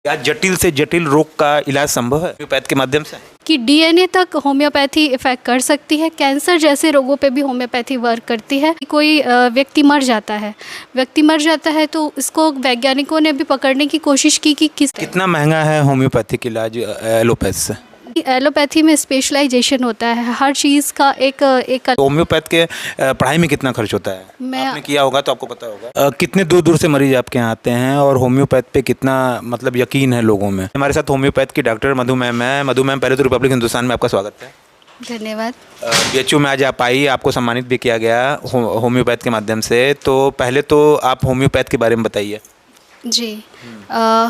क्या जटिल से जटिल रोग का इलाज संभव है होम्योपैथ के माध्यम से? कि डीएनए तक होम्योपैथी इफेक्ट कर सकती है। कैंसर जैसे रोगों पे भी होम्योपैथी वर्क करती है। कोई व्यक्ति मर जाता है तो इसको वैज्ञानिकों ने भी पकड़ने की कोशिश की कि कितना महंगा है होम्योपैथिक इलाज एलोपैथ से? एलोपैथी में स्पेशलाइजेशन होता है, हर चीज़ का एक तो होम्योपैथ के पढ़ाई में कितना खर्च होता है? आपने किया होगा तो आपको पता होगा। कितने दूर दूर से मरीज आपके यहाँ आते हैं और होम्योपैथ पे कितना मतलब यकीन है लोगों में? हमारे साथ होम्योपैथ की डॉक्टर मधु मैम है। मधु मैम, पहले तो रिपब्लिक हिंदुस्तान में आपका स्वागत है। धन्यवाद। बीएचयू में आज आप आई, आपको सम्मानित भी किया गया होम्योपैथ के माध्यम से। तो पहले तो आप होम्योपैथ के बारे में बताइए। जी,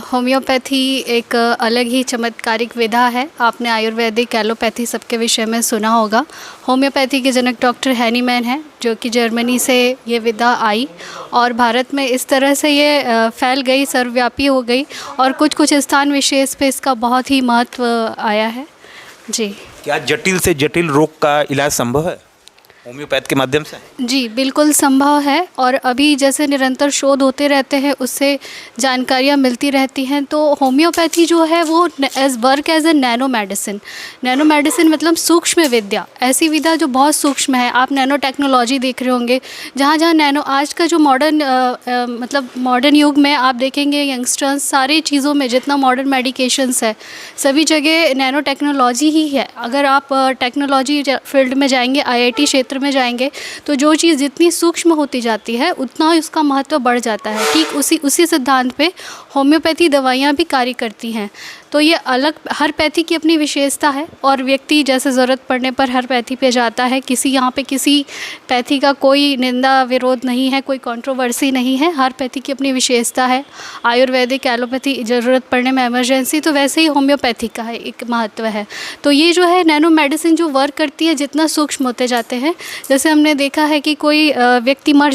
होम्योपैथी एक अलग ही चमत्कारिक विधा है। आपने आयुर्वेदिक एलोपैथी सबके विषय में सुना होगा। होम्योपैथी के जनक डॉक्टर हैनीमैन हैं, जो कि जर्मनी से ये विधा आई और भारत में इस तरह से ये फैल गई, सर्वव्यापी हो गई और कुछ कुछ स्थान विशेष पे इसका बहुत ही महत्व आया है। जी, क्या जटिल से जटिल रोग का इलाज संभव है होम्योपैथ के माध्यम से? जी बिल्कुल संभव है और अभी जैसे निरंतर शोध होते रहते हैं, उससे जानकारियाँ मिलती रहती हैं। तो होम्योपैथी जो है वो work as a nano medicine मतलब सूक्ष्म विद्या, ऐसी विद्या जो बहुत सूक्ष्म है। आप नैनो टेक्नोलॉजी देख रहे होंगे, जहाँ जहाँ नैनो, आज का जो मॉडर्न युग में आप देखेंगे यंगस्टर्स सारी चीज़ों में जितना मॉडर्न मेडिकेशंस है, सभी जगह नैनो टेक्नोलॉजी ही है। अगर आप टेक्नोलॉजी फील्ड में जाएंगे, आईआईटी क्षेत्र में जाएंगे, तो जो चीज़ जितनी सूक्ष्म होती जाती है उतना उसका महत्व बढ़ जाता है। ठीक उसी सिद्धांत पे होम्योपैथी दवाइयाँ भी कार्य करती हैं। तो ये अलग, हर पैथी की अपनी विशेषता है और व्यक्ति जैसे ज़रूरत पड़ने पर हर पैथी पे जाता है। यहाँ पे किसी पैथी का कोई निंदा विरोध नहीं है, कोई कंट्रोवर्सी नहीं है। हर पैथी की अपनी विशेषता है। आयुर्वेदिक एलोपैथी ज़रूरत पड़ने में इमरजेंसी, तो वैसे ही होम्योपैथी का है एक महत्व है। तो ये जो है नैनो मेडिसिन जो वर्क करती है, जितना सूक्ष्म होते जाते हैं, जैसे हमने देखा है कि कोई व्यक्ति मर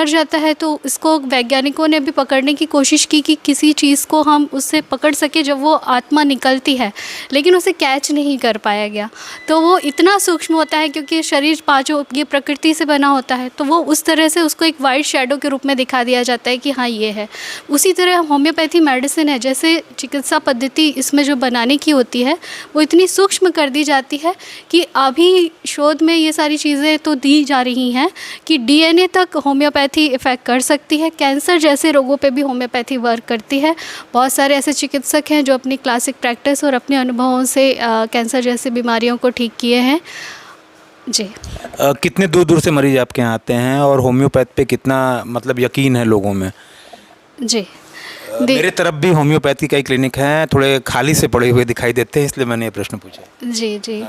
जाता है तो इसको वैज्ञानिकों ने भी पकड़ने की कोशिश की कि किसी चीज़ को हम उससे पकड़ सके जब वो आत्मा निकलती है, लेकिन उसे कैच नहीं कर पाया गया। तो वो इतना सूक्ष्म होता है क्योंकि शरीर पांचों ये प्रकृति से बना होता है, तो वो उस तरह से उसको एक वाइट शैडो के रूप में दिखा दिया जाता है कि हाँ ये है। उसी तरह होम्योपैथी मेडिसिन है, जैसे चिकित्सा पद्धति इसमें जो बनाने की होती है वो इतनी सूक्ष्म कर दी जाती है कि अभी शोध में ये सारी चीज़ें तो दी जा रही हैं कि डीएनए तक होम्योपैथी इफेक्ट कर सकती है। कैंसर जैसे रोगों पे भी होम्योपैथी वर्क करती है। बहुत सारे ऐसे चिकित्सक हैं जो अपनी क्लासिक प्रैक्टिस और अपने अनुभवों से कैंसर जैसी बीमारियों को ठीक किए हैं। जी, कितने दूर दूर से मरीज आपके यहाँ आते हैं और होम्योपैथ पे कितना मतलब यकीन है लोगों में? जी, मेरे तरफ भी होम्योपैथी का ही क्लिनिक है, थोड़े खाली से पड़े हुए दिखाई देते हैं, इसलिए मैंने ये प्रश्न पूछा। जी।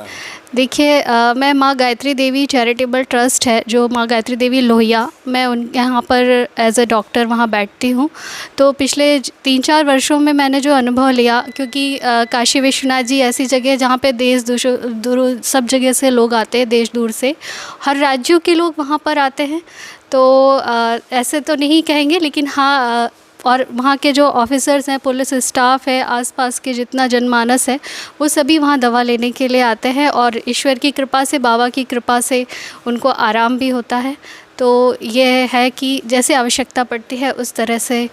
देखिए, मैं माँ गायत्री देवी चैरिटेबल ट्रस्ट है जो माँ गायत्री देवी लोहिया, मैं उनके यहाँ पर एज ए डॉक्टर वहाँ बैठती हूँ। तो पिछले 3-4 वर्षों में मैंने जो अनुभव लिया, क्योंकि काशी विश्वनाथ जी ऐसी जगह जहाँ पे देश दूर सब जगह से लोग आते हैं, देश दूर से हर राज्यों के लोग वहाँ पर आते हैं। तो ऐसे तो नहीं कहेंगे, लेकिन हाँ, और वहाँ के जो ऑफिसर्स हैं, पुलिस स्टाफ है, आसपास के जितना जनमानस है, वो सभी वहाँ दवा लेने के लिए आते हैं और ईश्वर की कृपा से, बाबा की कृपा से उनको आराम भी होता है। तो ये है कि जैसे आवश्यकता पड़ती है उस तरह से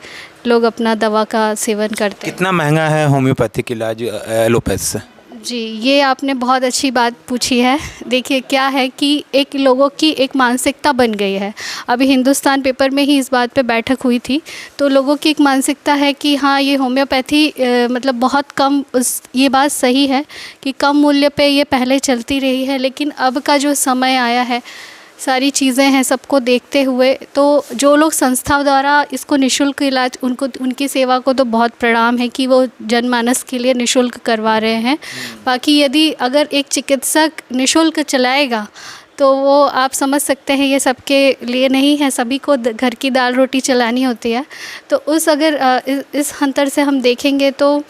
लोग अपना दवा का सेवन करते हैं। कितना महंगा है होम्योपैथिक इलाज एलोपैथ से? जी, ये आपने बहुत अच्छी बात पूछी है। देखिए, क्या है कि एक लोगों की एक मानसिकता बन गई है। अभी हिंदुस्तान पेपर में ही इस बात पे बैठक हुई थी, तो लोगों की एक मानसिकता है कि हाँ ये होम्योपैथी मतलब बहुत कम, ये बात सही है कि कम मूल्य पे ये पहले चलती रही है, लेकिन अब का जो समय आया है, सारी चीज़ें हैं, सबको देखते हुए, तो जो लोग संस्था द्वारा इसको निःशुल्क इलाज, उनको उनकी सेवा को तो बहुत प्रणाम है कि वो जनमानस के लिए निःशुल्क करवा रहे हैं। बाकी यदि अगर एक चिकित्सक निःशुल्क चलाएगा तो वो आप समझ सकते हैं ये सबके लिए नहीं है, सभी को घर की दाल रोटी चलानी होती है। तो इस अंतर से हम देखेंगे तो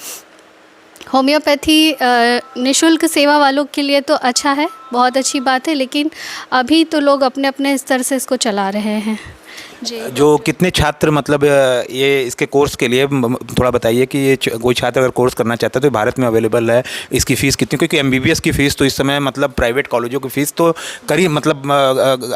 होम्योपैथी निःशुल्क सेवा वालों के लिए तो अच्छा है, बहुत अच्छी बात है, लेकिन अभी तो लोग अपने अपने स्तर से इसको चला रहे हैं। जी। जो कितने छात्र मतलब ये इसके कोर्स के लिए थोड़ा बताइए कि ये कोई छात्र अगर कोर्स करना चाहता है तो भारत में अवेलेबल है, इसकी फ़ीस कितनी? क्योंकि एमबीबीएस की फ़ीस तो इस समय मतलब प्राइवेट कॉलेजों की फ़ीस तो करीब मतलब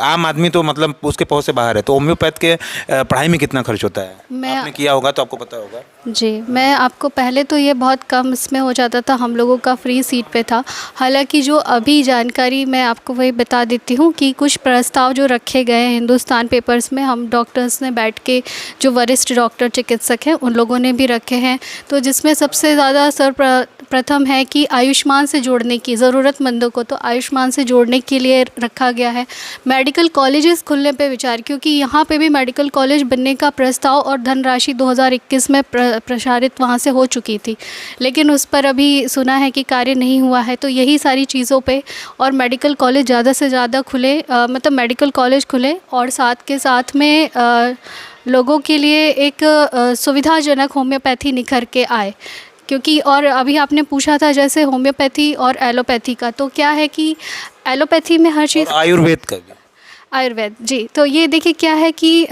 आम आदमी तो मतलब उसके पहुँच से बाहर है, तो होम्योपैथ के पढ़ाई में कितना खर्च होता है? आपने किया होगा तो आपको पता होगा। जी, मैं आपको पहले तो ये बहुत कम इसमें हो जाता था, हम लोगों का फ्री सीट पे था। हालांकि जो अभी जानकारी मैं आपको वही बता देती हूँ कि कुछ प्रस्ताव जो रखे गए हैं हिंदुस्तान पेपर्स में, हम डॉक्टर्स ने बैठ के, जो वरिष्ठ डॉक्टर चिकित्सक हैं उन लोगों ने भी रखे हैं, तो जिसमें सबसे ज़्यादा सर्वप्रथम है कि आयुष्मान से जोड़ने की, ज़रूरतमंदों को तो आयुष्मान से जोड़ने के लिए रखा गया है। मेडिकल कॉलेजेस खुलने पे विचार, क्योंकि यहाँ पे भी मेडिकल कॉलेज बनने का प्रस्ताव और धनराशि 2021 में प्रसारित वहाँ से हो चुकी थी, लेकिन उस पर अभी सुना है कि कार्य नहीं हुआ है। तो यही सारी चीज़ों पे, और मेडिकल कॉलेज ज़्यादा से ज़्यादा खुले, मतलब मेडिकल कॉलेज खुले और साथ के साथ में लोगों के लिए एक सुविधाजनक होम्योपैथी निखर के आए। क्योंकि और अभी आपने पूछा था जैसे होम्योपैथी और एलोपैथी का, तो क्या है कि एलोपैथी में हर चीज़, आयुर्वेद का भी, आयुर्वेद जी, तो ये देखिए क्या है कि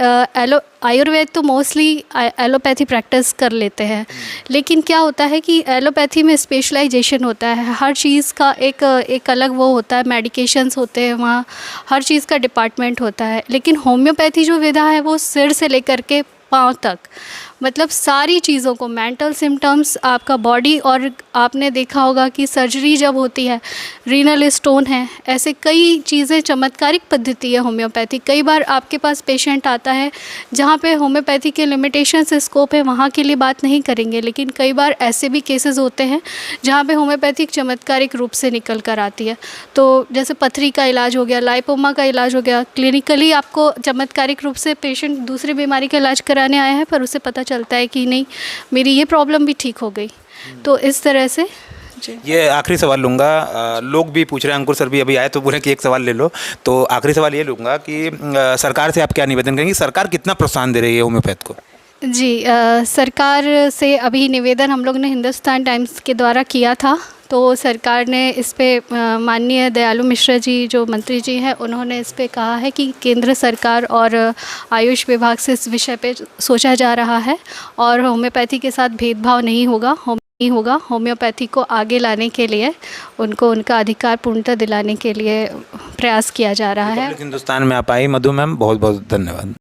आयुर्वेद तो मोस्टली एलोपैथी प्रैक्टिस कर लेते हैं, लेकिन क्या होता है कि एलोपैथी में स्पेशलाइजेशन होता है, हर चीज़ का एक अलग वो होता है, मेडिकेशंस होते हैं वहाँ, हर चीज़ का डिपार्टमेंट होता है। लेकिन होम्योपैथी जो विधा है वो सिर से लेकर के पाँव तक, मतलब सारी चीज़ों को, मेंटल सिम्टम्स, आपका बॉडी, और आपने देखा होगा कि सर्जरी जब होती है, रीनल स्टोन है, ऐसे कई चीज़ें, चमत्कारिक पद्धति है होम्योपैथी। कई बार आपके पास पेशेंट आता है जहाँ पे होम्योपैथी के लिमिटेशंस स्कोप है, वहाँ के लिए बात नहीं करेंगे, लेकिन कई बार ऐसे भी केसेस होते हैं जहाँ पे होम्योपैथिक चमत्कारिक रूप से निकल कर आती है। तो जैसे पथरी का इलाज हो गया, लाइपोमा का इलाज हो गया, क्लिनिकली आपको चमत्कारिक रूप से पेशेंट दूसरी बीमारी का इलाज कराने आया है, पर उसे पता चलता है कि नहीं, मेरी ये प्रॉब्लम भी ठीक हो गई। तो इस तरह से जी। ये आखिरी सवाल लूँगा, लोग भी पूछ रहे हैं, अंकुर सर भी अभी आए तो बोले कि एक सवाल ले लो, तो आखिरी सवाल ये लूँगा कि सरकार से आप क्या निवेदन करेंगे, सरकार कितना प्रोत्साहन दे रही है होम्योपैथ को? जी, सरकार से अभी निवेदन हम लोग ने हिंदुस्तान टाइम्स के द्वारा किया था, तो सरकार ने इस पे, माननीय दयालु मिश्रा जी जो मंत्री जी हैं, उन्होंने इस पे कहा है कि केंद्र सरकार और आयुष विभाग से इस विषय पे सोचा जा रहा है और होम्योपैथी के साथ भेदभाव नहीं होगा, होम्योपैथी को आगे लाने के लिए, उनको उनका अधिकार पूर्णतः दिलाने के लिए प्रयास किया जा रहा है। हिंदुस्तान में आप आई मधु मैम, बहुत बहुत धन्यवाद।